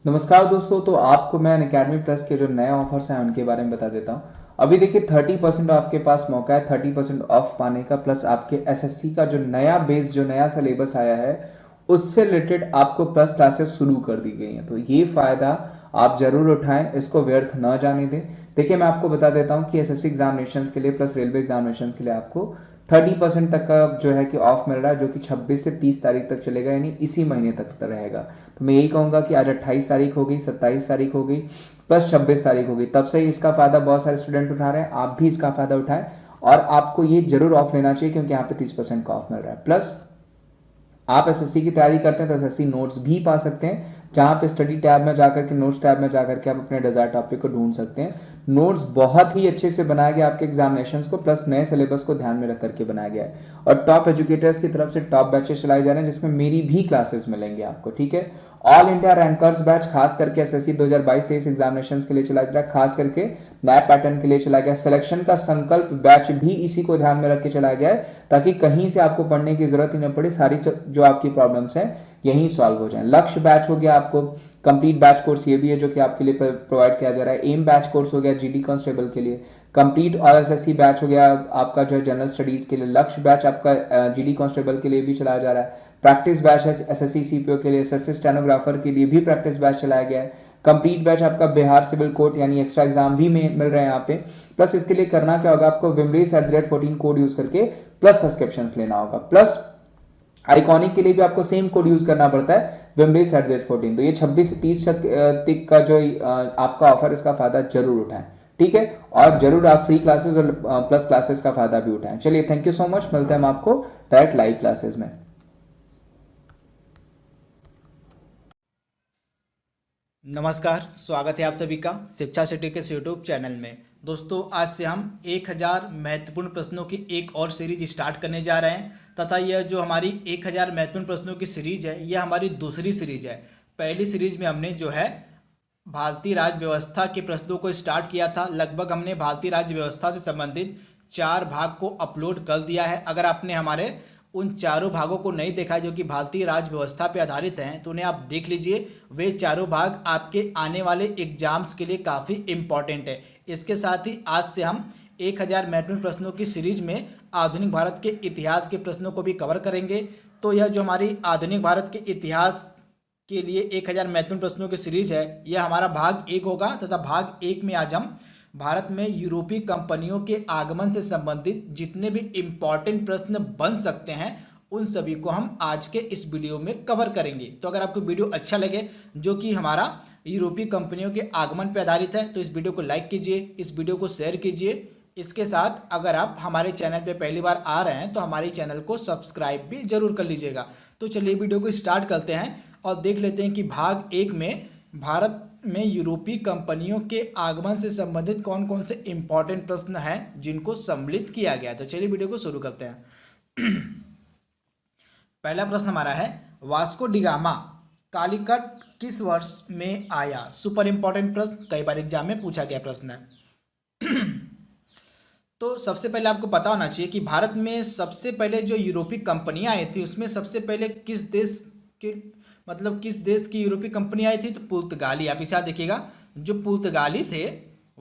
नमस्कार दोस्तों। तो आपको मैं अनअकैडमी प्लस के जो नए ऑफर्स हैं उनके बारे में बता देता हूँ। अभी देखिए 30% ऑफ के पास मौका है 30% ऑफ पाने का, प्लस आपके एसएससी का जो नया बेस जो नया सिलेबस आया है उससे रिलेटेड आपको प्लस क्लासेस शुरू कर दी गई हैं। तो ये फ़ायदा आप जरूर उठाएं, इसको व्यर्थ न जाने दें। देखिए मैं आपको बता देता हूँ कि एसएससी एग्जामिनेशन के लिए प्लस रेलवे एग्जामिनेशन के लिए आपको 30% तक का जो है कि ऑफ मिल रहा है, जो कि 26 से 30 तारीख तक चलेगा, यानी इसी महीने तक रहेगा। तो मैं यही कहूँगा कि आज 28 तारीख हो गई, 27 तारीख हो गई, प्लस 26 तारीख हो गई, तब से ही इसका फ़ायदा बहुत सारे स्टूडेंट उठा रहे हैं। आप भी इसका फ़ायदा उठाएं और आपको ये जरूर ऑफ लेना चाहिए, क्योंकि यहाँ पे 30% का ऑफ मिल रहा है। प्लस आप एसएससी की तैयारी करते हैं तो एसएससी नोट्स भी पा सकते हैं, जहां पे स्टडी टैब में जाकर के नोट्स टैब में जाकर के आप अपने डिजायर टॉपिक को ढूंढ सकते हैं। नोट्स बहुत ही अच्छे से बनाया गया आपके एग्जामिनेशंस को, प्लस नए सिलेबस को ध्यान में रख करके बनाया गया है। और टॉप एजुकेटर्स की तरफ से टॉप बैचेस चलाए जा रहे हैं, जिसमें मेरी भी क्लासेस मिलेंगे आपको। ठीक है, ऑल इंडिया रैंकर्स बैच खास करके एसएससी 2022-23 एग्जामिनेशन के लिए चलाया जा रहा है, खास करके नए पैटर्न के लिए चलाया गया। सिलेक्शन का संकल्प बैच भी इसी को ध्यान में रख के चलाया गया है, ताकि कहीं से आपको पढ़ने की जरूरत ही न पड़े, सारी जो आपकी प्रॉब्लम्स हैं यही सॉल्व हो जाए। लक्ष्य बैच हो गया आपको, कंप्लीट बैच कोर्स ये भी है जो कि आपके लिए प्रोवाइड किया जा रहा है। एम बैच कोर्स हो गया जीडी कांस्टेबल के लिए। कंप्लीट और एसएससी बैच हो गया आपका जो है जनरल स्टडीज के लिए। लक्ष्य बैच आपका जीडी कांस्टेबल के लिए भी चलाया जा रहा है। प्रैक्टिस बैच है एसएससी सीपीओ के लिए, एसएससी स्टेनोग्राफर के लिए भी प्रैक्टिस बैच चलाया गया है। कंप्लीट बैच आपका बिहार सिविल कोर्ट यानी एक्स्ट्रा एग्जाम भी मिल रहे हैं यहाँ पे। प्लस इसके लिए करना क्या होगा, आपको विमरीस@14 कोड यूज करके प्लस सब्सक्रिप्शन लेना होगा। प्लस आइकॉनिक के लिए भी आपको सेम कोड यूज करना पड़ता है, विमरीस@14। तो ये 26 से 30 तक का जो आपका ऑफर, इसका फायदा जरूर उठाएं। ठीक है, और जरूर आप फ्री क्लासेस और प्लस क्लासेस का फायदा भी उठाएं। चलिए, थैंक यू सो मच, मिलते हैं हम आपको डायरेक्ट लाइव क्लासेस में। नमस्कार, स्वागत है आप सभी का शिक्षा सिटी के यूट्यूब चैनल में। दोस्तों, आज से हम 1000 महत्वपूर्ण प्रश्नों की एक और सीरीज स्टार्ट करने जा रहे हैं, तथा यह जो हमारी 1000 महत्वपूर्ण प्रश्नों की सीरीज है, यह हमारी दूसरी सीरीज है। पहली सीरीज में हमने जो है भारतीय राज्य व्यवस्था के प्रश्नों को स्टार्ट किया था। लगभग हमने भारतीय राज्य व्यवस्था से संबंधित 4 भाग को अपलोड कर दिया है। अगर आपने हमारे उन चारों भागों को नहीं देखा जो कि भारतीय राज्य व्यवस्था पर आधारित हैं, तो उन्हें आप देख लीजिए। वे चारों भाग आपके आने वाले एग्जाम्स के लिए काफ़ी इम्पॉर्टेंट है। इसके साथ ही आज से हम 1000 महत्वपूर्ण प्रश्नों की सीरीज में आधुनिक भारत के इतिहास के प्रश्नों को भी कवर करेंगे। तो यह जो हमारी आधुनिक भारत के इतिहास के लिए 1000 महत्वपूर्ण प्रश्नों की सीरीज है, यह हमारा भाग 1 होगा। तथा भाग 1 में आज हम भारत में यूरोपीय कंपनियों के आगमन से संबंधित जितने भी इम्पॉर्टेंट प्रश्न बन सकते हैं, उन सभी को हम आज के इस वीडियो में कवर करेंगे। तो अगर आपको वीडियो अच्छा लगे, जो कि हमारा यूरोपीय कंपनियों के आगमन पर आधारित है, तो इस वीडियो को लाइक कीजिए, इस वीडियो को शेयर कीजिए। इसके साथ अगर आप हमारे चैनल पे पहली बार आ रहे हैं, तो हमारे चैनल को सब्सक्राइब भी जरूर कर लीजिएगा। तो चलिए वीडियो को स्टार्ट करते हैं और देख लेते हैं कि भाग 1 में भारत में यूरोपीय कंपनियों के आगमन से संबंधित कौन कौन से इंपॉर्टेंट प्रश्न हैं जिनको सम्मिलित किया गया। तो चलिए वीडियो को शुरू करते हैं। पहला प्रश्न हमारा है, वास्को डिगामा कालीकट किस वर्ष में आया। सुपर इंपॉर्टेंट प्रश्न, कई बार एग्जाम में पूछा गया प्रश्न है। तो सबसे पहले आपको पता होना चाहिए कि भारत में सबसे पहले जो यूरोपीय कंपनियां आई थी, उसमें सबसे पहले किस देश के किस देश की यूरोपीय कंपनी आई थी, तो पुर्तगाली। आप इसे याद देखिएगा, जो पुर्तगाली थे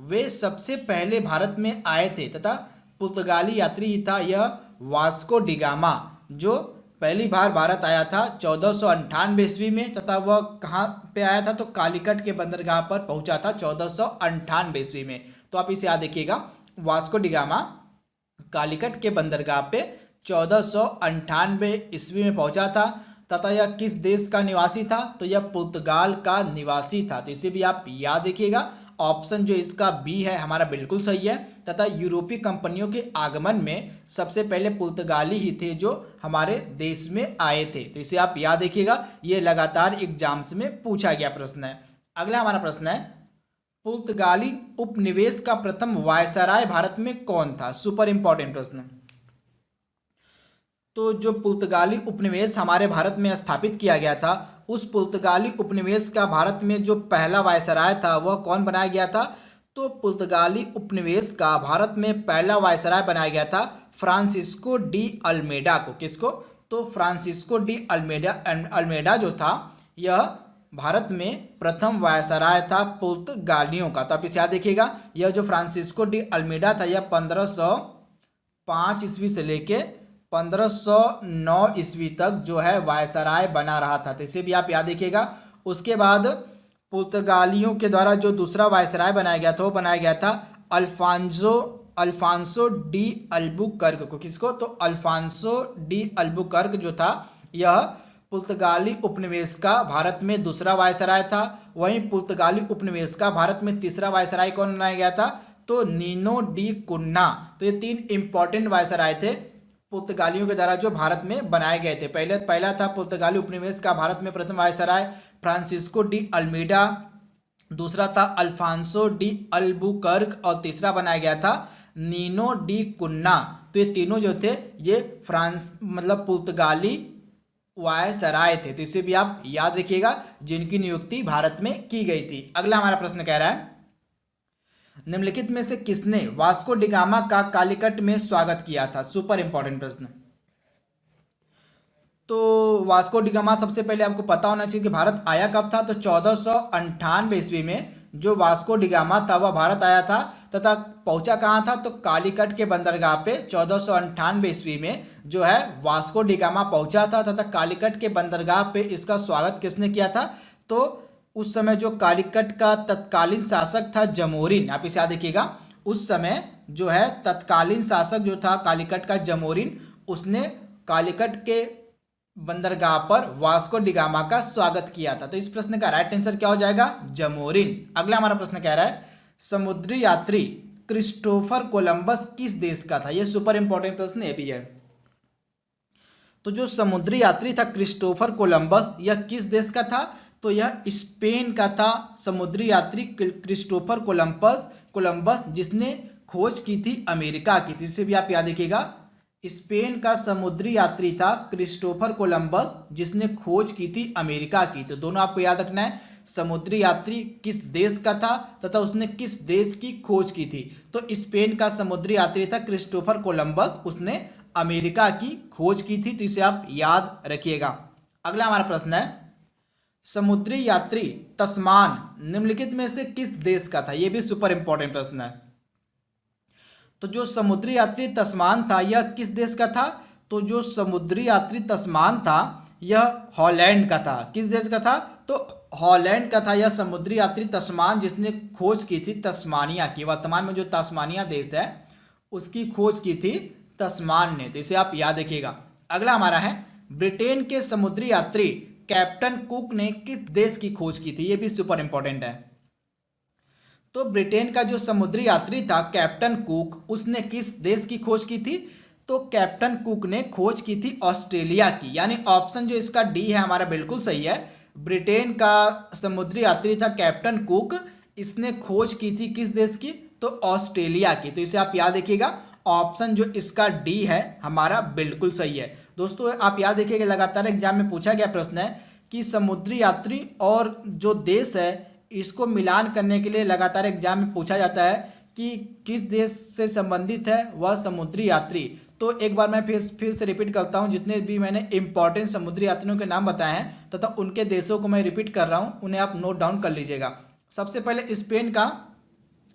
वे सबसे पहले भारत में आए थे, तथा पुर्तगाली यात्री ही था यह वास्को डिगामा, जो पहली बार भारत आया था 1498 ईस्वी में। तथा वह कहाँ पे आया था, तो कालीकट के बंदरगाह पर पहुंचा था 1498 ईस्वी में। तो आप इसे याद देखिएगा, वास्को डिगामा कालीकट के बंदरगाह पे 1498 ईस्वी में पहुंचा था। तथा यह किस देश का निवासी था, तो यह पुर्तगाल का निवासी था। तो इसे भी आप याद रखिएगा। ऑप्शन जो इसका बी है हमारा बिल्कुल सही है। तथा यूरोपीय कंपनियों के आगमन में सबसे पहले पुर्तगाली ही थे जो हमारे देश में आए थे। तो इसे आप याद रखिएगा, ये लगातार एग्जाम्स में पूछा गया प्रश्न है। अगला हमारा प्रश्न है, पुर्तगाली उपनिवेश का प्रथम वायसराय भारत में कौन था। सुपर इंपॉर्टेंट प्रश्न। तो जो पुर्तगाली उपनिवेश हमारे भारत में स्थापित किया गया था, उस पुर्तगाली उपनिवेश का भारत में जो पहला वायसराय था वह कौन बनाया गया था, तो पुर्तगाली उपनिवेश का भारत में पहला वायसराय बनाया गया था फ्रांसिस्को डी अल्मेडा को। किसको, तो फ्रांसिस्को डी अल्मेडा जो था, यह भारत में प्रथम वायसराय था पुर्तगालियों का? तो आप इसे याद देखिएगा, यह जो फ्रांसिस्को डी अल्मीडा था यह 1505 ईस्वी से लेके 1509 ईस्वी तक जो है वायसराय बना रहा था। तो इसे भी आप याद देखिएगा। उसके बाद पुर्तगालियों के द्वारा जो दूसरा वायसराय बनाया गया था वो बनाया गया था अल्फांसो डी अल्बुकर्क को। किसको? तो अल्फांसो डी अल्बुकर्क जो था यह पुर्तगाली उपनिवेश का भारत में दूसरा वायसराय था। वहीं पुर्तगाली उपनिवेश का भारत में तीसरा वायसराय कौन बनाया गया था? तो नीनो डी कुन्ना। तो ये 3 इंपॉर्टेंट वायसराय थे पुर्तगालियों के द्वारा जो भारत में बनाए गए थे। पहला था पुर्तगाली उपनिवेश का भारत में प्रथम वायसराय फ्रांसिस्को डी अल्मीडा, दूसरा था अल्फांसो डी अल्बुकर्क और तीसरा बनाया गया था नीनो डी कुन्ना। तो ये तीनों जो थे ये फ्रांस मतलब पुर्तगाली वायसराय थे। तो इसे भी आप याद रखिएगा जिनकी नियुक्ति भारत में की गई थी। अगला हमारा प्रश्न कह रहा है, निम्नलिखित में से किसने वास्को डी गामा का कालीकट में स्वागत किया था? सुपर इंपॉर्टेंट प्रश्न। तो वास्को डी गामा सबसे पहले आपको पता होना चाहिए कि भारत आया कब था। तो 1498 ईस्वी में जो वास्को डी गामा था वह भारत आया था तथा पहुंचा कहाँ था? तो कालीकट के बंदरगाह पे 1498 ईस्वी में जो है वास्को डी गामा पहुंचा था तथा कालीकट के बंदरगाह पे इसका स्वागत किसने किया था? तो उस समय जो कालीकट का तत्कालीन शासक था जमोरिन, आप इसे याद रखिएगा। उस समय जो है तत्कालीन शासक जो था कालीकट का जमोरिन, उसने कालीकट के बंदरगाह पर वास्को डी गामा का स्वागत किया था। तो इस प्रश्न का राइट आंसर क्या हो जाएगा? जमोरिन। अगला हमारा प्रश्न कह रहा है, समुद्री यात्री क्रिस्टोफर कोलंबस किस देश का था? यह सुपर इंपॉर्टेंट प्रश्न ये भी है। तो जो समुद्री यात्री था क्रिस्टोफर कोलंबस यह किस देश का था? तो यह स्पेन का था। समुद्री यात्री क्रिस्टोफर कोलंबस जिसने खोज की थी अमेरिका की। जिसे भी आप याद रखिएगा, स्पेन का समुद्री यात्री था क्रिस्टोफर कोलंबस जिसने खोज की थी अमेरिका की। तो दोनों आपको याद रखना है, समुद्री यात्री किस देश का था तथा उसने किस देश की खोज की थी। तो स्पेन का समुद्री यात्री था क्रिस्टोफर कोलंबस, उसने अमेरिका की खोज की थी। तो इसे आप याद रखिएगा। अगला हमारा प्रश्न है, समुद्री यात्री तस्मान निम्नलिखित में से किस देश का था? यह भी सुपर इंपॉर्टेंट प्रश्न है। तो जो समुद्री यात्री तस्मान था यह किस देश का था? तो जो समुद्री यात्री तस्मान था यह हॉलैंड का था। किस देश का था? तो हॉलैंड का था यह समुद्री यात्री तस्मान जिसने खोज की थी तस्मानिया की। वर्तमान में जो तस्मानिया देश है उसकी खोज की थी तस्मान ने। तो इसे आप याद रखिएगा। अगला हमारा है, ब्रिटेन के समुद्री यात्री कैप्टन कुक ने किस देश की खोज की थी? यह भी सुपर इंपॉर्टेंट है। तो ब्रिटेन का जो समुद्री यात्री था कैप्टन कुक, उसने किस देश की खोज की थी? तो कैप्टन कुक ने खोज की थी ऑस्ट्रेलिया की। यानी ऑप्शन जो इसका डी है हमारा बिल्कुल सही है। ब्रिटेन का समुद्री यात्री था कैप्टन कुक, इसने खोज की थी किस देश की? तो ऑस्ट्रेलिया की। तो इसे आप याद रखिएगा, ऑप्शन जो इसका डी है हमारा बिल्कुल सही है। दोस्तों आप याद रखिएगा, लगातार एग्जाम में पूछा गया प्रश्न है कि समुद्री यात्री और जो देश है इसको मिलान करने के लिए लगातार एग्जाम में पूछा जाता है कि किस देश से संबंधित है वह समुद्री यात्री। तो एक बार मैं फिर से रिपीट करता हूं, जितने भी मैंने इंपॉर्टेंट समुद्री यात्रियों के नाम बताए हैं तथा उनके देशों को मैं रिपीट कर रहा हूं, उन्हें आप नोट डाउन कर लीजिएगा। सबसे पहले स्पेन का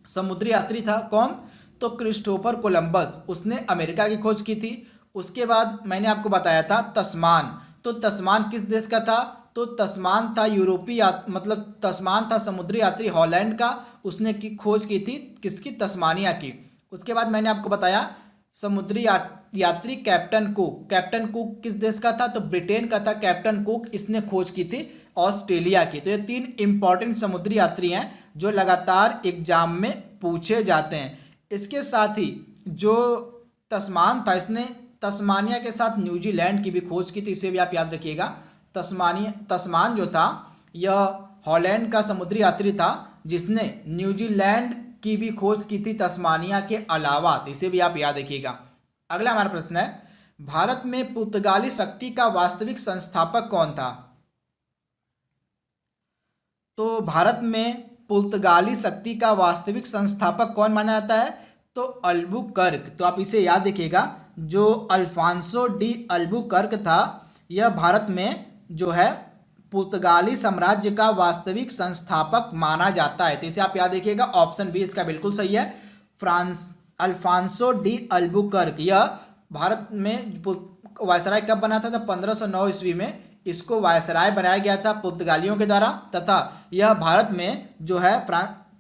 समुद्री यात्री था कौन? तो क्रिस्टोफर कोलंबस, उसने अमेरिका की खोज की थी। उसके बाद मैंने आपको बताया था तस्मान। तो तस्मान किस देश का था? तो तस्मान था यूरोपीय मतलब तस्मान था समुद्री यात्री हॉलैंड का, उसने की खोज की थी किसकी? तस्मानिया की। उसके बाद मैंने आपको बताया समुद्री यात्री कैप्टन कुक। कैप्टन कुक किस देश का था? तो ब्रिटेन का था कैप्टन कुक, इसने खोज की थी ऑस्ट्रेलिया की। तो ये 3 इंपॉर्टेंट समुद्री यात्री हैं जो लगातार एग्जाम में पूछे जाते हैं। इसके साथ ही जो तस्मान था इसने तस्मानिया के साथ न्यूजीलैंड की भी खोज की थी। इसे भी आप याद रखिएगा। तस्मान जो था यह हॉलैंड का समुद्री यात्री था जिसने न्यूजीलैंड की भी खोज की थी तस्मानिया के अलावा। इसे भी आप याद रखिएगा। अगला हमारा प्रश्न है, भारत में पुर्तगाली शक्ति का वास्तविक संस्थापक कौन था? तो भारत में पुर्तगाली शक्ति का वास्तविक संस्थापक कौन माना जाता है? तो अल्बुकर्क। तो आप इसे याद रखिएगा, जो अल्फांसो डी अल्बुकर्क था यह भारत में जो है पुर्तगाली साम्राज्य का वास्तविक संस्थापक माना जाता है? तो इसे आप याद रखिएगा, ऑप्शन बी इसका बिल्कुल सही है, फ्रांस अल्फांसो डी अल्बुकर्क। यह भारत में वायसराय कब बना था? 1509 ईस्वी में इसको वायसराय बनाया गया था पुर्तगालियों के द्वारा, तथा यह भारत में जो है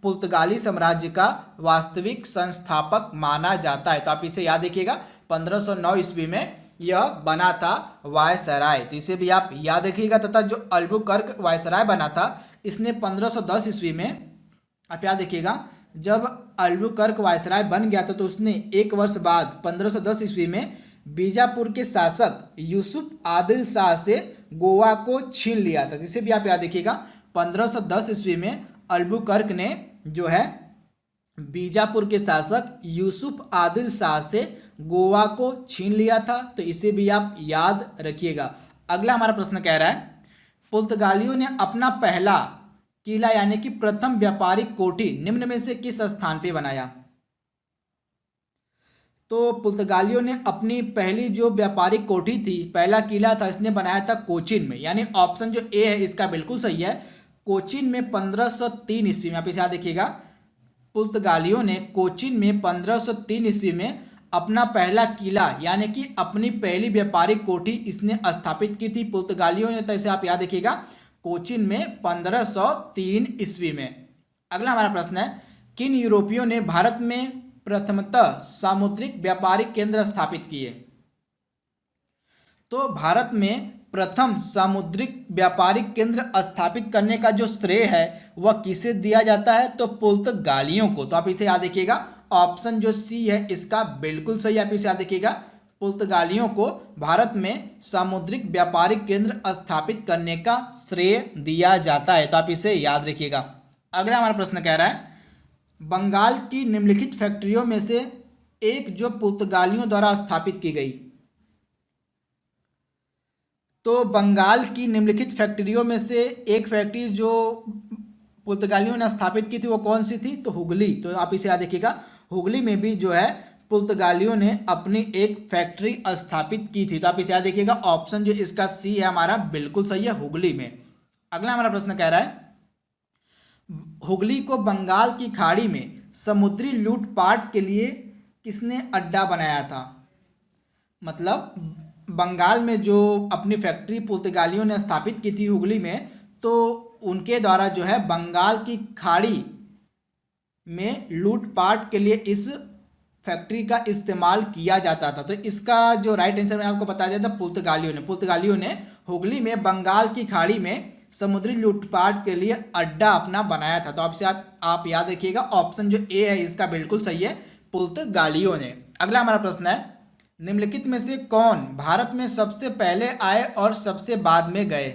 पुर्तगाली साम्राज्य का वास्तविक संस्थापक माना जाता है। तो आप इसे याद रखिएगा, 1509 ईस्वी में यह बना था वायसराय, तो इसे भी आप याद रखिएगा। तथा जो अल्बुकर्क वायसराय बना था इसने 1510 ईस्वी में, आप याद रखिएगा, जब अल्बुकर्क वायसराय बन गया था तो उसने एक वर्ष बाद 1510 ईस्वी में बीजापुर के शासक यूसुफ आदिल शाह से गोवा को छीन लिया था। इसे भी आप याद रखिएगा, 1510 ईस्वी में अल्बुकर्क ने जो है बीजापुर के शासक यूसुफ आदिल शाह से गोवा को छीन लिया था। तो इसे भी आप याद रखिएगा। अगला हमारा प्रश्न कह रहा है, पुर्तगालियों ने अपना पहला किला यानी कि प्रथम व्यापारिक कोठी निम्न में से किस स्थान पे बनाया? तो पुर्तगालियों ने अपनी पहली जो व्यापारिक कोठी थी, पहला किला था, इसने बनाया था कोचीन में, यानी ऑप्शन जो ए है इसका बिल्कुल सही है। कोचीन में 1503 ईस्वी में, आप इसे याद देखिएगा, पुर्तगालियों ने कोचीन में 1503 ईस्वी में अपना पहला किला यानी कि अपनी पहली व्यापारिक कोठी इसने स्थापित की थी पुर्तगालियों ने। तो इसे आप याद रखिएगा, कोचीन में 1503 ईस्वी में। अगला हमारा प्रश्न है, किन यूरोपियों ने भारत में प्रथमतः सामुद्रिक व्यापारिक केंद्र स्थापित किए? तो भारत में प्रथम सामुद्रिक व्यापारिक केंद्र स्थापित करने का जो श्रेय है वह किसे दिया जाता है? तो पुर्तगालियों को। तो आप इसे याद रखिएगा, ऑप्शन जो सी है इसका बिल्कुल सही, आप इसे याद रखिएगा, पुर्तगालियों को भारत में सामुद्रिक व्यापारिक केंद्र स्थापित करने का श्रेय दिया जाता है। तो आप इसे याद रखिएगा। अगला हमारा प्रश्न कह रहा है, बंगाल की निम्नलिखित फैक्ट्रियों में से एक जो पुर्तगालियों द्वारा स्थापित की गई। तो बंगाल की निम्नलिखित फैक्ट्रियों में से एक फैक्ट्री जो पुर्तगालियों ने स्थापित की थी वो कौन सी थी? तो हुगली। तो आप इसे याद रखिएगा, हुगली में भी जो है पुर्तगालियों ने अपनी एक फैक्ट्री स्थापित की थी। तो आप इसे याद रखिएगा, ऑप्शन जो इसका सी है हमारा बिल्कुल सही है, हुगली में। अगला हमारा प्रश्न कह रहा है, हुगली को बंगाल की खाड़ी में समुद्री लूटपाट के लिए किसने अड्डा बनाया था? मतलब बंगाल में जो अपनी फैक्ट्री पुर्तगालियों ने स्थापित की थी हुगली में, तो उनके द्वारा जो है बंगाल की खाड़ी में लूटपाट के लिए इस फैक्ट्री का इस्तेमाल किया जाता था। तो इसका जो राइट आंसर मैं आपको बता दिया था, पुर्तगालियों ने हुगली में बंगाल की खाड़ी में समुद्री लूटपाट के लिए अड्डा अपना बनाया था। तो आपसे आप याद रखिएगा, ऑप्शन जो ए है इसका बिल्कुल सही है, पुर्तगालियों ने। अगला हमारा प्रश्न है, निम्नलिखित में से कौन भारत में सबसे पहले आए और सबसे बाद में गए?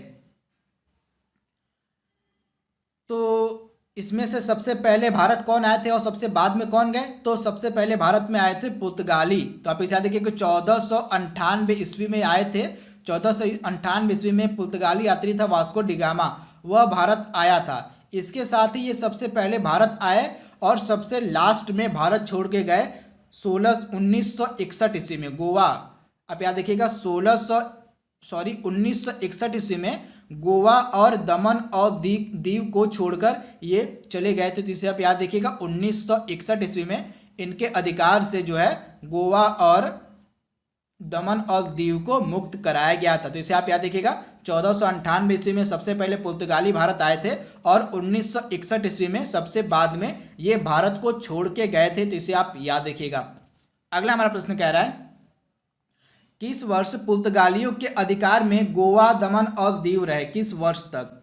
तो इसमें से सबसे पहले भारत कौन आए थे और सबसे बाद में कौन गए? तो सबसे पहले भारत में आए थे पुर्तगाली। तो आप इसे याद रखिए कि 1498 ईस्वी में आए थे। 1498 ईस्वी में पुर्तगाली यात्री था वास्को डिगामा, वह भारत आया था। इसके साथ ही ये सबसे पहले भारत आए और सबसे लास्ट में भारत छोड़ के गए 1961 ईस्वी में गोवा। आप याद रखिएगा, 1961 ईस्वी में गोवा और दमन और दीव को छोड़कर ये चले गए थे। तो इसे आप याद रखिएगा, 1961 ईस्वी में इनके अधिकार से जो है गोवा और दमन और दीव को मुक्त कराया गया था। तो इसे आप याद रखिएगा, 1498 ईस्वी में सबसे पहले पुर्तगाली भारत आए थे और 1961 ईस्वी में सबसे बाद में ये भारत को छोड़ के गए थे। तो इसे आप याद रखिएगा। अगला हमारा प्रश्न कह रहा है, किस वर्ष पुर्तगालियों के अधिकार में गोवा, दमन और दीव रहे? किस वर्ष तक?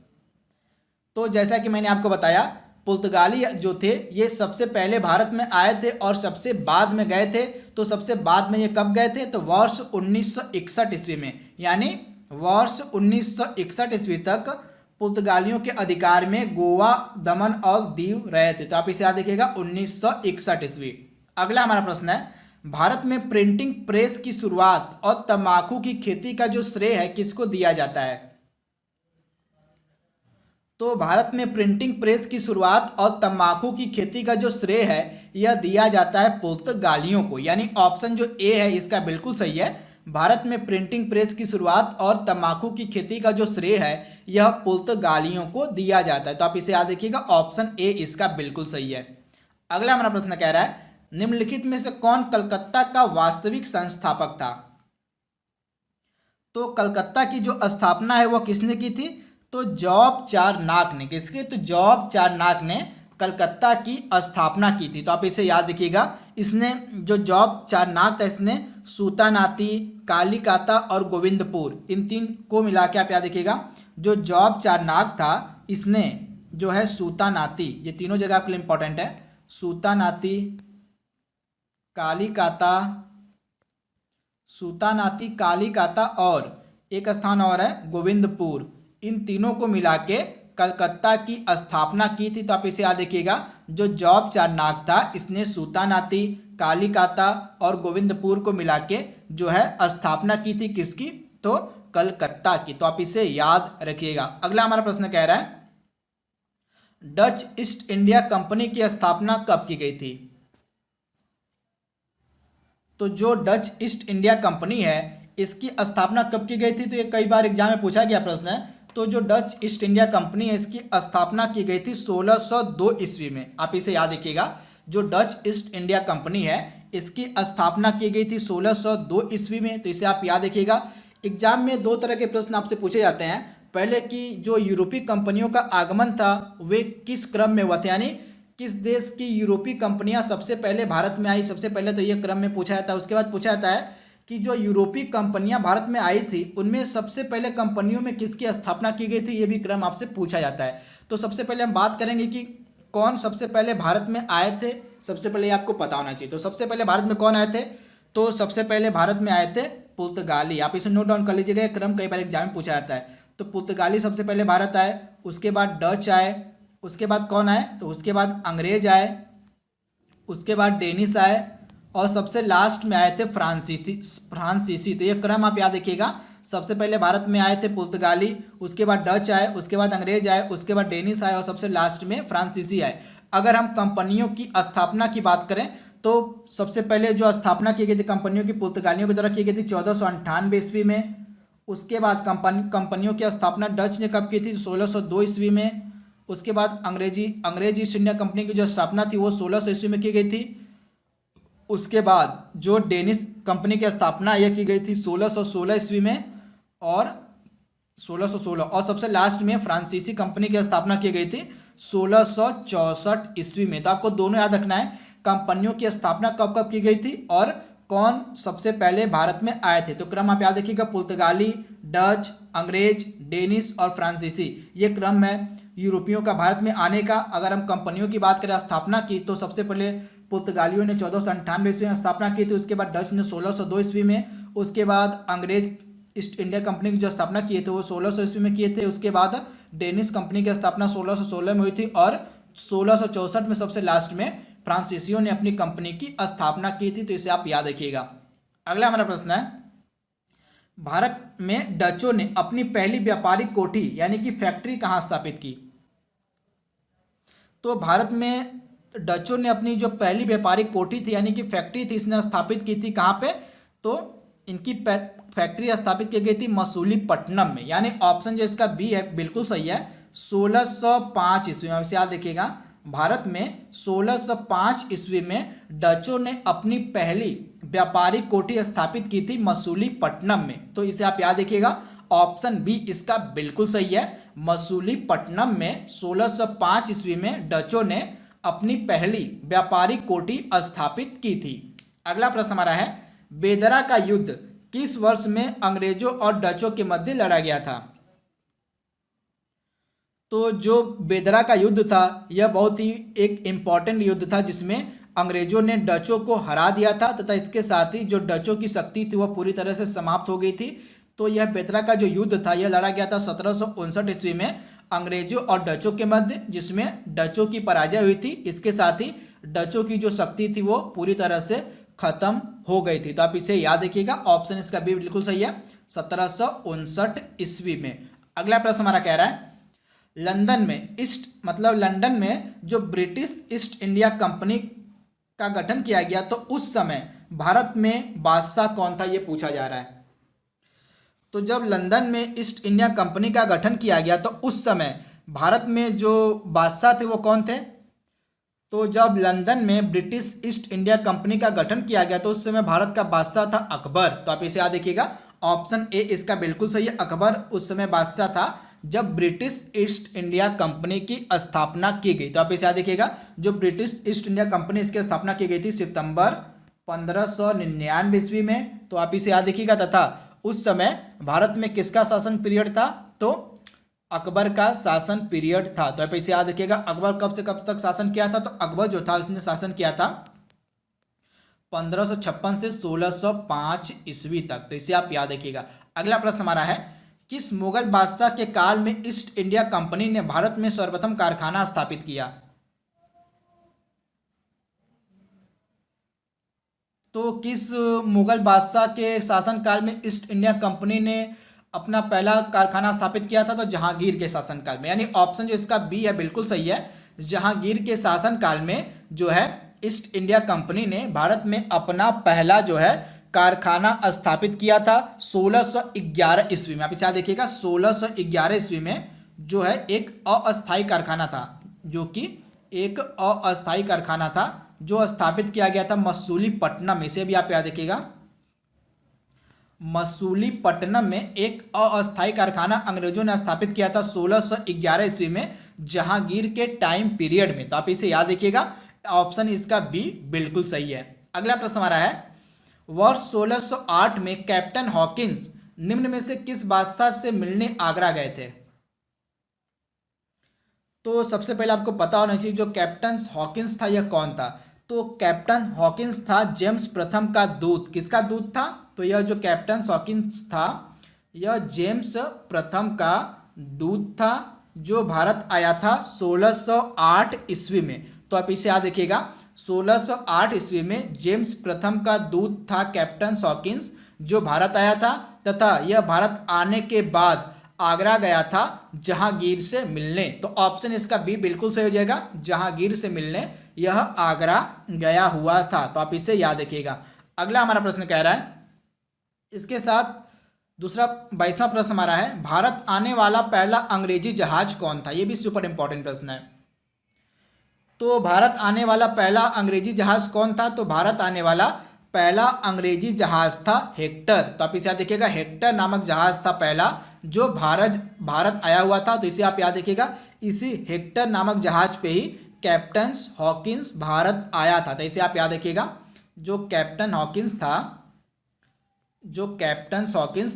तो जैसा कि मैंने आपको बताया, पुर्तगाली जो थे ये सबसे पहले भारत में आए थे और सबसे बाद में गए थे। तो सबसे बाद में ये कब गए थे? तो वर्ष 1961 ईस्वी में, यानी वर्ष 1961 ईस्वी तक पुर्तगालियों के अधिकार में गोवा, दमन और दीव रहे थे। तो आप इसे याद रखिएगा, 1961 ईस्वी। अगला हमारा प्रश्न है, भारत में प्रिंटिंग प्रेस की शुरुआत और तंबाकू की खेती का जो श्रेय है किसको दिया जाता है? तो भारत में प्रिंटिंग प्रेस की शुरुआत और तंबाकू की खेती का जो श्रेय है यह दिया जाता है पुर्तगालियों को, यानी ऑप्शन जो ए है इसका बिल्कुल सही है। भारत में प्रिंटिंग प्रेस की शुरुआत और तंबाकू की खेती का जो श्रेय है यह पुर्तगालियों को दिया जाता है। तो आप इसे याद रखिएगा, ऑप्शन ए इसका बिल्कुल सही है। अगला हमारा प्रश्न कह रहा है निम्नलिखित में से कौन कलकत्ता का वास्तविक संस्थापक था। तो कलकत्ता की जो स्थापना है वह किसने की थी, तो जॉब चारनाक ने। किसके, तो जॉब चारनाक ने कलकत्ता की स्थापना की थी। तो आप इसे याद रखिएगा, इसने जो जॉब चारनाक था इसने सूतानाती, कालीकाता और गोविंदपुर इन तीन को मिला के आप याद रखिएगा, जो जॉब चारनाक था इसने जो है सूतानाती, ये तीनों जगह आपके लिए इंपॉर्टेंट है, सूतानाती, कालीकाता और एक स्थान और है गोविंदपुर, इन तीनों को मिला के कलकत्ता की स्थापना की थी। तो आप इसे याद रखिएगा, जो जॉब चारनाक था इसने सूतानाती, कालीकाता और गोविंदपुर को मिला के जो है स्थापना की थी, किसकी, तो कलकत्ता की। तो आप इसे याद रखिएगा। अगला हमारा प्रश्न कह रहा है डच ईस्ट इंडिया कंपनी की स्थापना कब की गई थी। तो जो डच ईस्ट इंडिया कंपनी है इसकी स्थापना कब की गई थी, तो ये कई बार एग्जाम में पूछा गया प्रश्न है। तो जो डच ईस्ट इंडिया कंपनी है इसकी स्थापना की गई थी 1602 ईस्वी में। आप इसे याद रखिएगा, जो डच ईस्ट इंडिया कंपनी है इसकी स्थापना की गई थी 1602 ईस्वी में। तो इसे आप याद रखिएगा। एग्जाम में दो तरह के प्रश्न आपसे पूछे जाते हैं, पहले कि जो यूरोपीय कंपनियों का आगमन था वे किस क्रम में हुआ था, यानी किस देश की यूरोपीय कंपनियां सबसे पहले भारत में आई, सबसे पहले तो ये क्रम में पूछा जाता है। उसके बाद पूछा जाता है कि जो यूरोपीय कंपनियां भारत में आई थी उनमें सबसे पहले कंपनियों में किसकी स्थापना की गई थी, ये भी क्रम आपसे पूछा जाता है। तो सबसे पहले हम बात करेंगे कि कौन सबसे पहले भारत में आए थे, सबसे पहले आपको पता होना चाहिए। तो सबसे पहले भारत में कौन आए थे, तो सबसे पहले भारत में आए थे पुर्तगाली। आप इसे नोट डाउन कर लीजिएगा, क्रम कई बार एग्जाम में पूछा जाता है। तो पुर्तगाली सबसे पहले भारत आए, उसके बाद डच आए, उसके बाद कौन आए, तो उसके बाद अंग्रेज आए, उसके बाद डेनिश आए और सबसे लास्ट में आए थे फ्रांसीसी। तो ये क्रम आप याद रखिएगा, सबसे पहले भारत में आए थे पुर्तगाली, उसके बाद डच आए, उसके बाद अंग्रेज आए, उसके बाद डेनिश आए और सबसे लास्ट में फ्रांसीसी आए। अगर हम कंपनियों की स्थापना की बात करें तो सबसे पहले जो स्थापना की गई थी कंपनियों की पुर्तगालियों के द्वारा की गई थी 1498 ईस्वी में। उसके बाद कंपनियों की स्थापना डच ने कब की थी, 1602 ईस्वी में। उसके बाद अंग्रेज ईस्ट इंडिया कंपनी की जो स्थापना थी वो 1600 ईस्वी में की गई थी। उसके बाद जो डेनिश कंपनी की स्थापना यह की गई थी 1616 ईस्वी में और 1616, और सबसे लास्ट में फ्रांसीसी कंपनी की स्थापना की गई थी 1664 ईस्वी में। तो आपको दोनों याद रखना है, कंपनियों की स्थापना कब कब की गई थी और कौन सबसे पहले भारत में आए थे। तो क्रम आप याद रखिएगा, पुर्तगाली, डच, अंग्रेज, डेनिश और फ्रांसीसी, ये क्रम है यूरोपियों का भारत में आने का। अगर हम कंपनियों की बात करें स्थापना की, तो सबसे पहले पुर्तगालियों ने 1498 ईस्वी में स्थापना की थी, उसके बाद डच ने 1602 ईस्वी में, उसके बाद अंग्रेज ईस्ट इंडिया कंपनी की जो स्थापना किए थे वो 1600 ईस्वी में किए थे, उसके बाद डेनिश कंपनी की स्थापना 1616 में हुई थी और 1664 में सबसे लास्ट में फ्रांसीसियों ने अपनी कंपनी की स्थापना की थी। तो इसे आप याद रखिएगा। अगला हमारा प्रश्न है, भारत में डचों ने अपनी पहली व्यापारिक कोठी यानी कि फैक्ट्री कहाँ स्थापित की। तो भारत में डचों ने अपनी जो पहली व्यापारिक कोठी थी यानी कि फैक्ट्री थी इसने स्थापित की थी कहाँ पे, तो इनकी फैक्ट्री स्थापित की गई थी मसूलीपट्टनम में, यानी ऑप्शन जो इसका बी है बिल्कुल सही है, 1605 ईस्वी में। याद देखिएगा, भारत में 1605 ईस्वी में डचों ने अपनी पहली व्यापारिक कोठी स्थापित की थी मसूलीपट्टनम में। तो इसे आप याद रखिएगा, ऑप्शन बी इसका बिल्कुल सही है, मसूलीपट्टनम में 1605 ईस्वी में डचों ने अपनी पहली व्यापारिक कोठी स्थापित की थी। अगला प्रश्न हमारा है, बेदरा का युद्ध किस वर्ष में अंग्रेजों और डचों के मध्य लड़ा गया था। तो जो बेदरा का युद्ध था यह बहुत ही एक इंपॉर्टेंट युद्ध था जिसमें अंग्रेजों ने डचों को हरा दिया था तथा इसके साथ ही जो डचों की शक्ति थी वह पूरी तरह से समाप्त हो गई थी। तो यह बेदरा का जो युद्ध था यह लड़ा गया था 1759 ईस्वी में अंग्रेजों और डचों के मध्य, जिसमें डचों की पराजय हुई थी। इसके साथ ही डचों की जो शक्ति थी वो पूरी तरह से खत्म हो गई थी। तो आप इसे याद रखिएगा, ऑप्शन इसका भी बिल्कुल सही है, 1759 ईस्वी में। अगला प्रश्न हमारा कह रहा है, लंदन में जो ब्रिटिश ईस्ट इंडिया कंपनी का गठन किया गया तो उस समय भारत में बादशाह कौन था, ये पूछा जा रहा है। तो जब लंदन में ईस्ट इंडिया कंपनी का गठन किया गया तो उस समय भारत में जो बादशाह थे वो कौन थे? तो जब लंदन में ब्रिटिश ईस्ट इंडिया कंपनी का गठन किया गया तो उस समय भारत का बादशाह था अकबर। तो आप इसे याद देखिएगा, ऑप्शन ए इसका बिल्कुल सही है। अकबर उस समय बादशाह था जब ब्रिटिश ईस्ट इंडिया कंपनी की स्थापना की गई। तो आप इसे याद देखिएगा, जो ब्रिटिश ईस्ट इंडिया कंपनी इसकी स्थापना की गई थी सितंबर 1599 ईस्वी में। तो आप इसे याद देखिएगा। तथा उस समय भारत में किसका शासन पीरियड था? तो अकबर का शासन पीरियड था। तो आप इसे याद रखिएगा, अकबर कब से कब तक शासन किया था? तो अकबर जो था उसने शासन किया था 1556 से 1605 ईस्वी तक। तो इसे आप याद रखिएगा। अगला प्रश्न हमारा है, किस मुगल बादशाह के काल में ईस्ट इंडिया कंपनी ने भारत में सर्वप्रथम कारखाना स्थापित किया? तो किस मुगल बादशाह के शासनकाल में ईस्ट इंडिया कंपनी ने अपना पहला कारखाना स्थापित किया था? तो जहांगीर के शासनकाल में, यानी ऑप्शन जो इसका बी है बिल्कुल सही है। जहांगीर के शासनकाल में जो है ईस्ट इंडिया कंपनी ने भारत में अपना पहला जो है कारखाना स्थापित किया था 1611 ईस्वी में। आप इसे याद देखिएगा, 1611 ईस्वी में जो है एक अस्थायी कारखाना था, जो कि एक अस्थायी कारखाना था जो स्थापित किया गया था मसूलीपट्टनम। इसे भी आप याद रखिएगा, मसूलीपट्टनम में एक अस्थायी कारखाना अंग्रेजों ने स्थापित किया था 1611 ईस्वी में जहांगीर के टाइम पीरियड में। तो आप इसे याद रखिएगा, ऑप्शन इसका बी बिल्कुल सही है। अगला प्रश्न हमारा है, वर्ष 1608 में कैप्टन हॉकिंस निम्न में से किस बादशाह से मिलने आगरा गए थे? तो सबसे पहले आपको पता होना चाहिए जो कैप्टन हॉकिंस था यह कौन था? तो कैप्टन हॉकिंस था जेम्स प्रथम का दूत। किसका दूत था? तो यह जो कैप्टन हॉकिंस था यह जेम्स प्रथम का दूत था जो भारत आया था 1608 ईस्वी में। तो आप इसे याद रखिएगा, 1608 ईस्वी में जेम्स प्रथम का दूत था कैप्टन हॉकिंस जो भारत आया था, तथा यह भारत आने के बाद आगरा गया था जहांगीर से मिलने। तो ऑप्शन इसका बी बिल्कुल सही हो जाएगा, जहांगीर से मिलने यह आगरा गया हुआ था। तो आप इसे याद रखिएगा। अगला हमारा प्रश्न कह रहा है, इसके साथ दूसरा 22वां प्रश्न हमारा है, भारत आने वाला पहला अंग्रेजी जहाज कौन था? यह भी सुपर इंपॉर्टेंट प्रश्न है। तो भारत आने वाला पहला अंग्रेजी जहाज कौन था? तो भारत आने वाला पहला अंग्रेजी जहाज था हेक्टर। तो आप इसे याद देखिएगा, हेक्टर नामक जहाज था पहला जो भारत आया हुआ था। तो इसे आप याद देखिएगा, इसी हेक्टर नामक जहाज पे ही कैप्टन हॉकिंस भारत आया था। तो इसे आप याद रखिएगा, जो कैप्टन हॉकिंस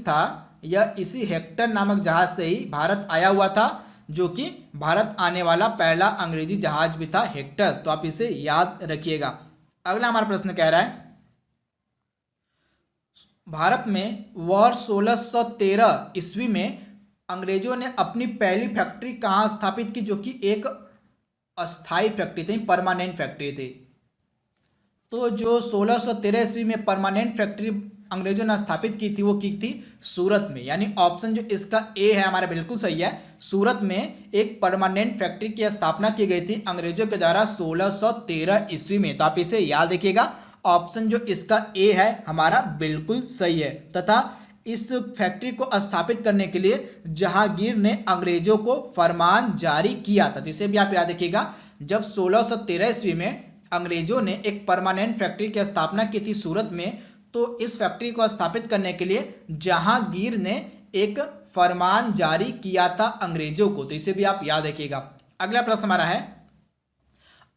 था यह इसी हेक्टर नामक जहाज से ही भारत आया हुआ था, जो कि भारत आने वाला पहला अंग्रेजी जहाज भी था हेक्टर। तो आप इसे याद रखिएगा। अगला हमारा प्रश्न कह रहा है, भारत में वर्ष 1613 ईस्वी में अंग्रेजों ने अपनी पहली फैक्ट्री कहाँ स्थापित की, जो कि एक अस्थायी फैक्ट्री थी, परमानेंट फैक्ट्री थी। तो जो 1613 ईस्वी में परमानेंट फैक्ट्री अंग्रेजों ने स्थापित की थी वो की थी सूरत में, यानी ऑप्शन जो इसका ए है हमारा बिल्कुल सही है। सूरत में एक परमानेंट फैक्ट्री की स्थापना की गई थी अंग्रेजों के द्वारा 1613 ईस्वी में। तो आप इसे याद रखिएगा, ऑप्शन जो इसका ए है हमारा बिल्कुल सही है। तथा इस फैक्ट्री को स्थापित करने के लिए जहांगीर ने अंग्रेजों को फरमान जारी किया था। तो इसे भी आप याद रखिएगा, जब 1613 ईस्वी में अंग्रेजों ने एक परमानेंट फैक्ट्री की स्थापना की थी सूरत में, तो इस फैक्ट्री को स्थापित करने के लिए जहांगीर ने एक फरमान जारी किया था अंग्रेजों को। तो इसे भी आप याद रखिएगा। अगला प्रश्न हमारा है,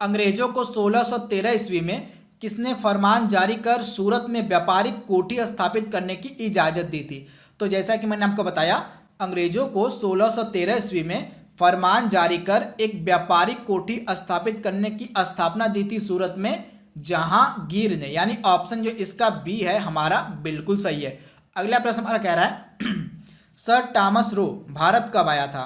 अंग्रेजों को 1613 ईस्वी में किसने फरमान जारी कर सूरत में व्यापारिक कोठी स्थापित करने की इजाजत दी थी? तो जैसा कि मैंने आपको बताया, अंग्रेजों को 1613 ईस्वी में फरमान जारी कर एक व्यापारिक कोठी स्थापित करने की स्थापना दी थी सूरत में जहांगीर ने, यानी ऑप्शन जो इसका बी है हमारा बिल्कुल सही है। अगला प्रश्न हमारा कह रहा है, सर थॉमस रो भारत कब आया था?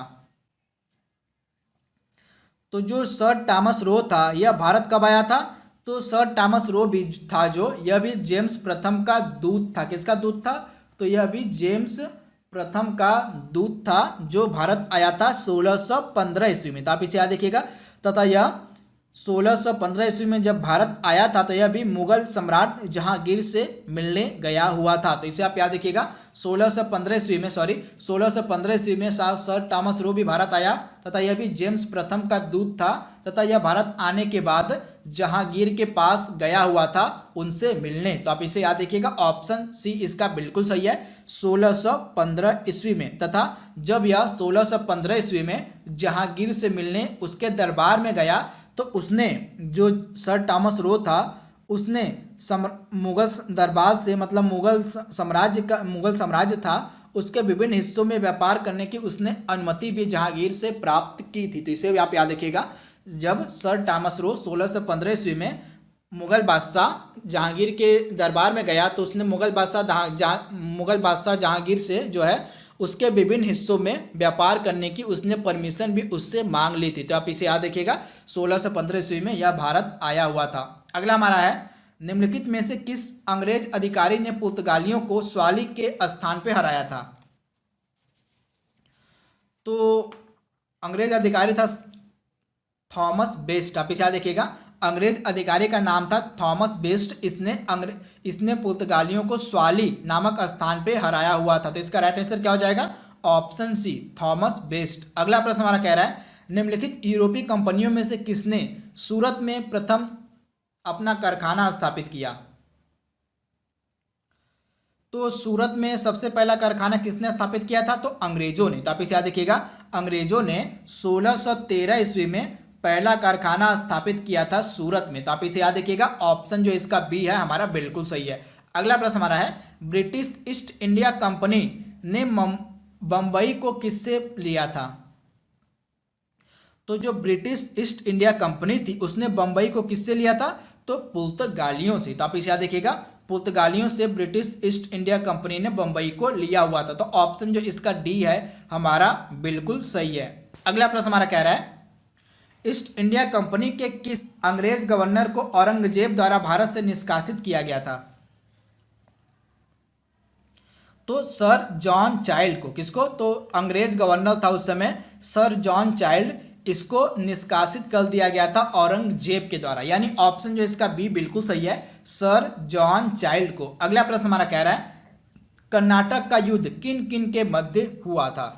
तो जो सर थॉमस रो था यह भारत कब आया था? तो सर थॉमस रो भी था जो, यह भी जेम्स प्रथम का दूत था। किसका दूत था? तो यह भी जेम्स प्रथम का दूत था जो भारत आया था 1615 ईस्वी में। तो आप इसे याद देखिएगा। तथा यह 1615 ईस्वी में जब भारत आया था तो यह भी मुगल सम्राट जहांगीर से मिलने गया हुआ था। तो इसे आप याद रखिएगा, 1615 ईस्वी में सर टॉमस रो भी भारत आया तथा यह भी जेम्स प्रथम का दूत था तथा यह भारत आने के बाद जहांगीर के पास गया हुआ था उनसे मिलने। तो आप इसे याद रखिएगा, ऑप्शन सी इसका बिल्कुल सही है, 1615 ईस्वी में। तथा जब यह 1615 ईस्वी में जहांगीर से मिलने उसके दरबार में गया तो उसने, जो सर टॉमस रो था, उसने मुगल दरबार से, मतलब मुगल साम्राज्य था, उसके विभिन्न हिस्सों में व्यापार करने की उसने अनुमति भी जहांगीर से प्राप्त की थी। तो इसे भी आप याद रखिएगा, जब सर टॉमस रो 1615 ईस्वी में मुगल बादशाह जहांगीर के दरबार में गया तो उसने मुगल बादशाह जहांगीर से जो है उसके विभिन्न हिस्सों में व्यापार करने की उसने परमिशन भी उससे मांग ली थी। तो आप इसे याद रखिएगा, 1615 ईस्वी में यह भारत आया हुआ था। अगला हमारा है, निम्नलिखित में से किस अंग्रेज अधिकारी ने पुर्तगालियों को स्वाली के स्थान पे हराया था? तो अंग्रेज अधिकारी था थॉमस बेस्ट। आप इसे याद रखिएगा, अंग्रेज अधिकारी का नाम था थॉमस बेस्ट। इसने पुर्तगालियों को स्वाली नामक स्थान पे हराया हुआ था। तो इसका राइट आंसर क्या हो जाएगा? Option C, Thomas best. अगला प्रश्न हमारा कह रहा है, निम्नलिखित यूरोपीय कंपनियों में से किसने सूरत में प्रथम अपना कारखाना स्थापित किया? तो सूरत में सबसे पहला कारखाना किसने स्थापित किया था? तो अंग्रेजों ने। तो आप इसे याद रखिएगा, अंग्रेजों ने 1613 ईस्वी में पहला कारखाना स्थापित किया था सूरत में। तो आप इसे याद रखिएगा, ऑप्शन जो इसका बी है हमारा बिल्कुल सही है। अगला प्रश्न हमारा है, ब्रिटिश ईस्ट इंडिया कंपनी ने बंबई को किससे लिया था? तो जो ब्रिटिश ईस्ट इंडिया कंपनी थी उसने बंबई को किससे लिया था? तो पुर्तगालियों से। तो आप इसे याद रखिएगा, पुर्तगालियों से ब्रिटिश ईस्ट इंडिया कंपनी ने बंबई को लिया हुआ था। तो ऑप्शन जो इसका डी है हमारा बिल्कुल सही है। अगला प्रश्न हमारा कह रहा है, ईस्ट इंडिया कंपनी के किस अंग्रेज गवर्नर को औरंगजेब द्वारा भारत से निष्कासित किया गया था? तो सर जॉन चाइल्ड को। किसको? तो अंग्रेज गवर्नर था उस समय सर जॉन चाइल्ड, इसको निष्कासित कर दिया गया था औरंगजेब के द्वारा। यानी ऑप्शन जो इसका बी बिल्कुल सही है, सर जॉन चाइल्ड को। अगला प्रश्न हमारा कह रहा है, कर्नाटक का युद्ध किन किन के मध्य हुआ था?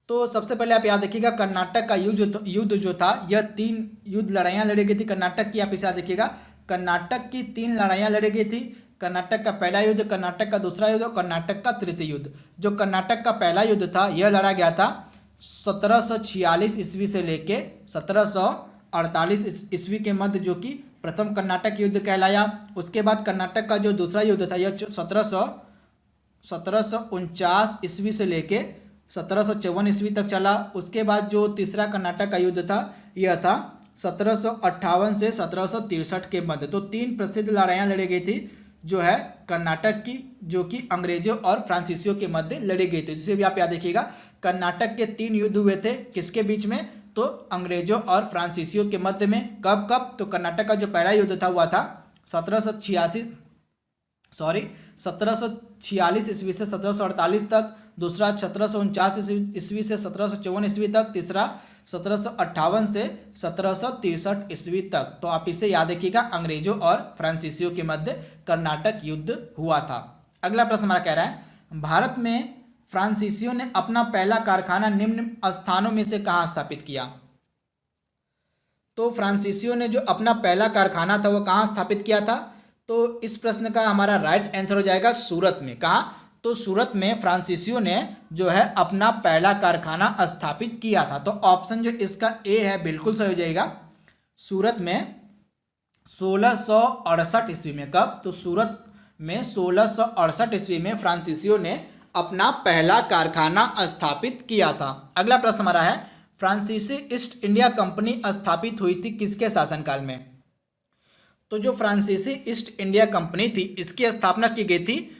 तो सबसे पहले आप याद रखिएगा, कर्नाटक का युद्ध जो था यह 3 युद्ध लड़ाइयाँ लड़ी गई थी कर्नाटक की। आप इसे याद रखिएगा, कर्नाटक की 3 लड़ाइयाँ लड़ी गई थी। कर्नाटक का पहला युद्ध, कर्नाटक का दूसरा युद्ध और कर्नाटक का तृतीय युद्ध। जो कर्नाटक का पहला युद्ध था यह लड़ा गया था 1746 ईस्वी से लेके 1748 ईस्वी के मध्य, जो कि प्रथम कर्नाटक युद्ध कहलाया। उसके बाद कर्नाटक का जो दूसरा युद्ध था यह 1749 ईस्वी से लेके 1754 ईस्वी तक चला। उसके बाद जो तीसरा कर्नाटक का युद्ध था यह था 1758 से 1763 के मध्य। तो 3 प्रसिद्ध लड़ाइयाँ लड़ी गई थी जो है कर्नाटक की, जो कि अंग्रेजों और फ्रांसीसियों के मध्य लड़ी गई थी। जिसे भी आप याद रखिएगा, कर्नाटक के 3 युद्ध हुए थे, किसके बीच में? तो अंग्रेजों और फ्रांसीसियों के मध्य में। कब कब? तो कर्नाटक का जो पहला युद्ध था हुआ था 1746 ईस्वी से 1748 तक, दूसरा 1749 ईस्वी से 1754 ईस्वी तक, तीसरा 1758 से 1763 ईस्वी तक। तो आप इसे याद रखिएगा, अंग्रेजों और फ्रांसीसियों के मध्य कर्नाटक युद्ध हुआ था। अगला प्रश्न हमारा कह रहा है, भारत में फ्रांसीसियों ने अपना पहला कारखाना निम्न स्थानों में से कहाँ स्थापित किया? तो फ्रांसीसियों ने जो अपना पहला कारखाना था वो कहाँ स्थापित किया था? तो इस प्रश्न का हमारा राइट आंसर हो जाएगा सूरत में। कहाँ? तो सूरत में फ्रांसीसियों ने जो है अपना पहला कारखाना स्थापित किया था। तो ऑप्शन जो इसका ए है बिल्कुल सही हो जाएगा, सूरत में 1668 ईस्वी में। कब? तो सूरत में 1668 ईस्वी में फ्रांसीसियों ने अपना पहला कारखाना स्थापित किया था। अगला प्रश्न हमारा है, फ्रांसीसी ईस्ट इंडिया कंपनी स्थापित हुई थी किसके शासनकाल में? तो जो फ्रांसीसी ईस्ट इंडिया कंपनी थी इसकी स्थापना की गई थी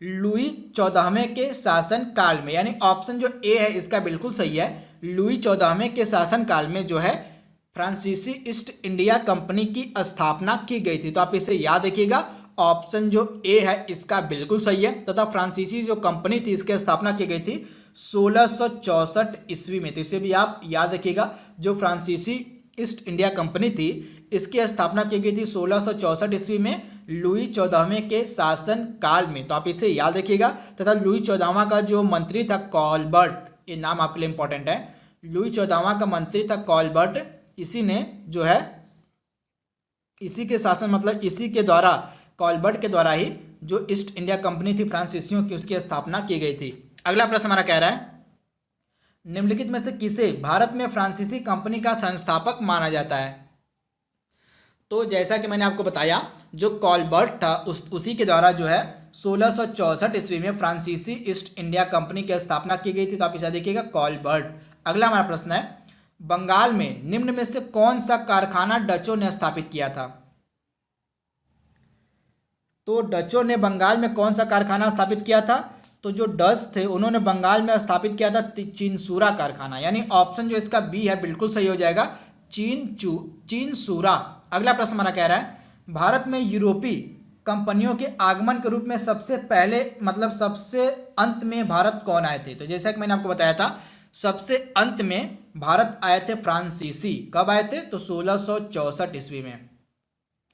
लुई 14वें के शासन काल में। यानी ऑप्शन जो ए है इसका बिल्कुल सही है, लुई 14वें के शासन काल में जो है फ्रांसीसी ईस्ट इंडिया कंपनी की स्थापना की गई थी। तो आप इसे याद रखिएगा, ऑप्शन जो ए है इसका बिल्कुल सही है। तथा फ्रांसीसी जो कंपनी थी इसकी स्थापना की गई थी 1664 ईस्वी में। तो इसे भी आप याद रखिएगा, जो फ्रांसीसी ईस्ट इंडिया कंपनी थी, इसकी स्थापना की गई थी 1664 ईस्वी में लुई 14वें के शासन काल में। तो आप इसे याद रखिएगा। तथा लुई 14वां का जो मंत्री था कॉलबर्ट, ये नाम आपके लिए इंपॉर्टेंट है, लुई 14वां का मंत्री था कॉलबर्ट, इसी ने जो है इसी के शासन मतलब इसी के द्वारा, कॉलबर्ट के द्वारा ही जो ईस्ट इंडिया कंपनी थी फ्रांसीसियों की, उसकी स्थापना की गई थी। अगला प्रश्न हमारा कह रहा है निम्नलिखित में से किसे भारत में फ्रांसीसी कंपनी का संस्थापक माना जाता है। तो जैसा कि मैंने आपको बताया, जो कॉलबर्ट था उसी के द्वारा जो है 1664 ईस्वी में फ्रांसीसी ईस्ट इंडिया कंपनी की स्थापना की गई थी। तो आप इसे देखिएगा कॉलबर्ट। अगला हमारा प्रश्न है बंगाल में निम्न में से कौन सा कारखाना डचों ने स्थापित किया था। तो डचों ने बंगाल में कौन सा कारखाना स्थापित किया था। तो जो डच थे उन्होंने बंगाल में स्थापित किया था चिनसूरा कारखाना, यानी ऑप्शन जो इसका बी है बिल्कुल सही हो जाएगा, चिनसूरा। अगला प्रश्न हमारा कह रहा है भारत में यूरोपीय कंपनियों के आगमन के रूप में सबसे पहले मतलब सबसे अंत में भारत कौन आए थे। तो जैसा कि मैंने आपको बताया था, सबसे अंत में भारत आए थे फ्रांसीसी। कब आए थे। तो 1664 ईस्वी में।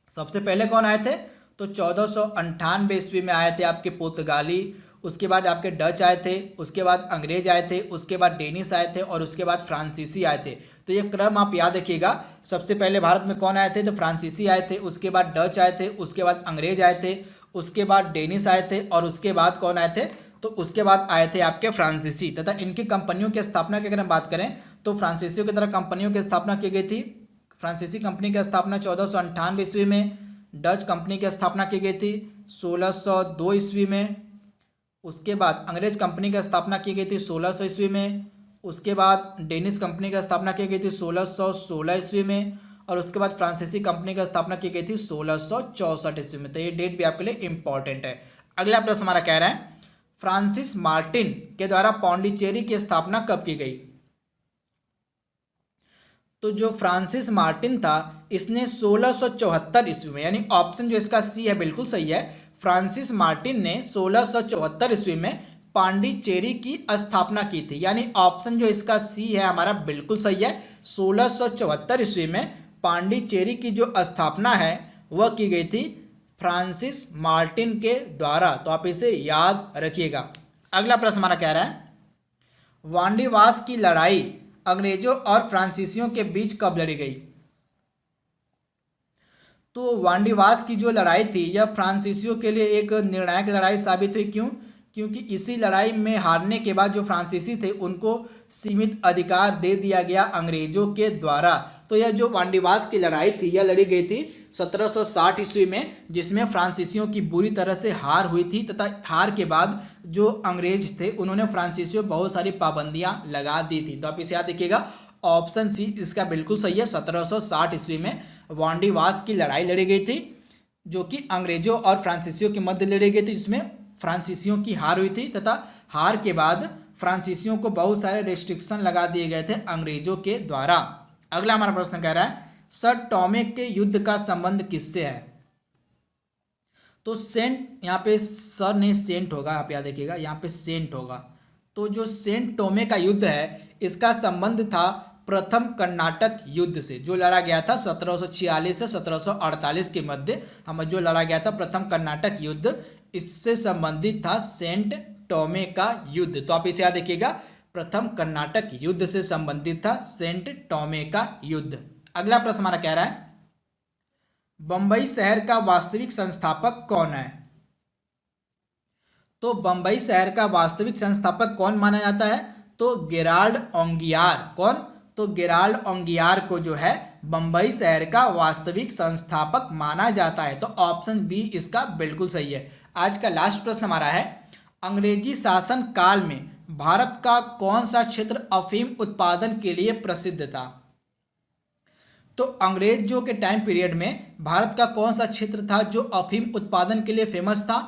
सबसे पहले कौन आए थे। तो 1498 ईस्वी में आए थे आपके पुर्तगाली, उसके बाद आपके डच आए थे, उसके बाद अंग्रेज आए थे, उसके बाद डेनिश आए थे और उसके बाद फ्रांसीसी आए थे। तो ये क्रम आप याद रखिएगा। सबसे पहले भारत में कौन आए थे। तो फ्रांसीसी आए थे, उसके बाद डच आए थे, उसके बाद अंग्रेज आए थे, उसके बाद डेनिश आए थे और उसके बाद कौन आए थे। तो उसके बाद आए थे आपके फ्रांसीसी। तथा इनकी कंपनियों की स्थापना की अगर हम बात करें तो फ्रांसीसियों की तरह कंपनियों की स्थापना की गई थी। फ्रांसीसी कंपनी की स्थापना 1498 ईस्वी में, डच कंपनी की स्थापना की गई थी 1602 ईस्वी में, उसके बाद अंग्रेज कंपनी की स्थापना की गई थी 1600 ईस्वी में, उसके बाद डेनिश कंपनी की स्थापना की गई थी 1616 ईस्वी में और उसके बाद फ्रांसीसी कंपनी की स्थापना की गई थी 1664 ईस्वी में। तो ये डेट भी आपके लिए इंपॉर्टेंट है। अगला प्रश्न हमारा कह रहा है फ्रांसिस मार्टिन के द्वारा पौंडीचेरी की स्थापना कब की गई। तो जो फ्रांसिस मार्टिन था इसने 1674 ईस्वी में, यानी ऑप्शन जो इसका सी है बिल्कुल सही है, फ्रांसिस मार्टिन ने 1674 ईस्वी में पांडिचेरी की स्थापना की थी, यानी ऑप्शन जो इसका सी है हमारा बिल्कुल सही है। 1674 ईस्वी में पांडिचेरी की जो स्थापना है वह की गई थी फ्रांसिस मार्टिन के द्वारा। तो आप इसे याद रखिएगा। अगला प्रश्न हमारा कह रहा है वांडीवास की लड़ाई अंग्रेजों और फ्रांसीसियों के बीच कब लड़ी गई। तो वांडीवास की जो लड़ाई थी यह फ्रांसीसियों के लिए एक निर्णायक लड़ाई साबित हुई। क्यों। क्योंकि इसी लड़ाई में हारने के बाद जो फ्रांसीसी थे उनको सीमित अधिकार दे दिया गया अंग्रेजों के द्वारा। तो यह जो वांडीवास की लड़ाई थी यह लड़ी गई थी 1760 ईस्वी में, जिसमें फ्रांसीसियों की बुरी तरह से हार हुई थी। तथा हार के बाद जो अंग्रेज थे उन्होंने फ्रांसीसियों पर बहुत सारी पाबंदियां लगा दी थी। तो आप इसे याद रखिएगा, ऑप्शन सी इसका बिल्कुल सही है। 1760 ईस्वी में वांडीवास की लड़ाई लड़ी गई थी जो कि अंग्रेजों और फ्रांसीसियों के मध्य लड़ी गई थी, जिसमें फ्रांसीसियों की हार हुई थी। तथा हार के बाद फ्रांसीसियों को बहुत सारे रेस्ट्रिक्शन लगा दिए गए थे अंग्रेजों के द्वारा। अगला हमारा प्रश्न कह रहा है सर टॉमे के युद्ध का संबंध किससे है। तो सेंट, यहाँ पे सर नहीं सेंट होगा, आप याद रखिएगा यहाँ पे सेंट होगा। तो जो सेंट टोमे का युद्ध है इसका संबंध था प्रथम कर्नाटक युद्ध से, जो लड़ा गया था 1746 से 1748 के मध्य हम जो लड़ा गया था प्रथम कर्नाटक युद्ध, इससे संबंधित था सेंट टोमे का युद्ध। तो आप इसे याद रखिएगा, प्रथम कर्नाटक युद्ध से संबंधित था सेंट टोमे का युद्ध। अगला प्रश्न हमारा कह रहा है बंबई शहर का वास्तविक संस्थापक कौन है। तो बंबई शहर का वास्तविक संस्थापक कौन माना जाता है। तो गेराल्ड ओंगियार। कौन। तो गेराल्ड ओंगियार को जो है बंबई शहर का वास्तविक संस्थापक माना जाता है। तो ऑप्शन बी इसका बिल्कुल सही है। आज का लास्ट प्रश्न हमारा है अंग्रेजी शासन काल में भारत का कौन सा क्षेत्र अफीम उत्पादन के लिए प्रसिद्ध था। तो अंग्रेजों के टाइम पीरियड में भारत का कौन सा क्षेत्र था जो अफीम उत्पादन के लिए फेमस था।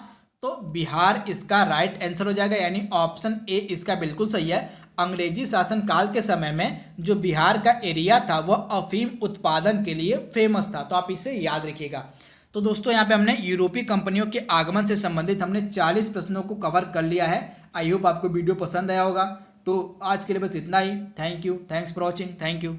तो बिहार इसका राइट आंसर हो जाएगा, यानी ऑप्शन ए इसका बिल्कुल सही है। अंग्रेजी शासन काल के समय में जो बिहार का एरिया था वह अफीम उत्पादन के लिए फेमस था। तो आप इसे याद रखिएगा। तो दोस्तों यहाँ पे हमने यूरोपीय कंपनियों के आगमन से संबंधित हमने 40 प्रश्नों को कवर कर लिया है। आई होप आपको वीडियो पसंद आया होगा। तो आज के लिए बस इतना ही। Thank you, thanks for watching, thank you.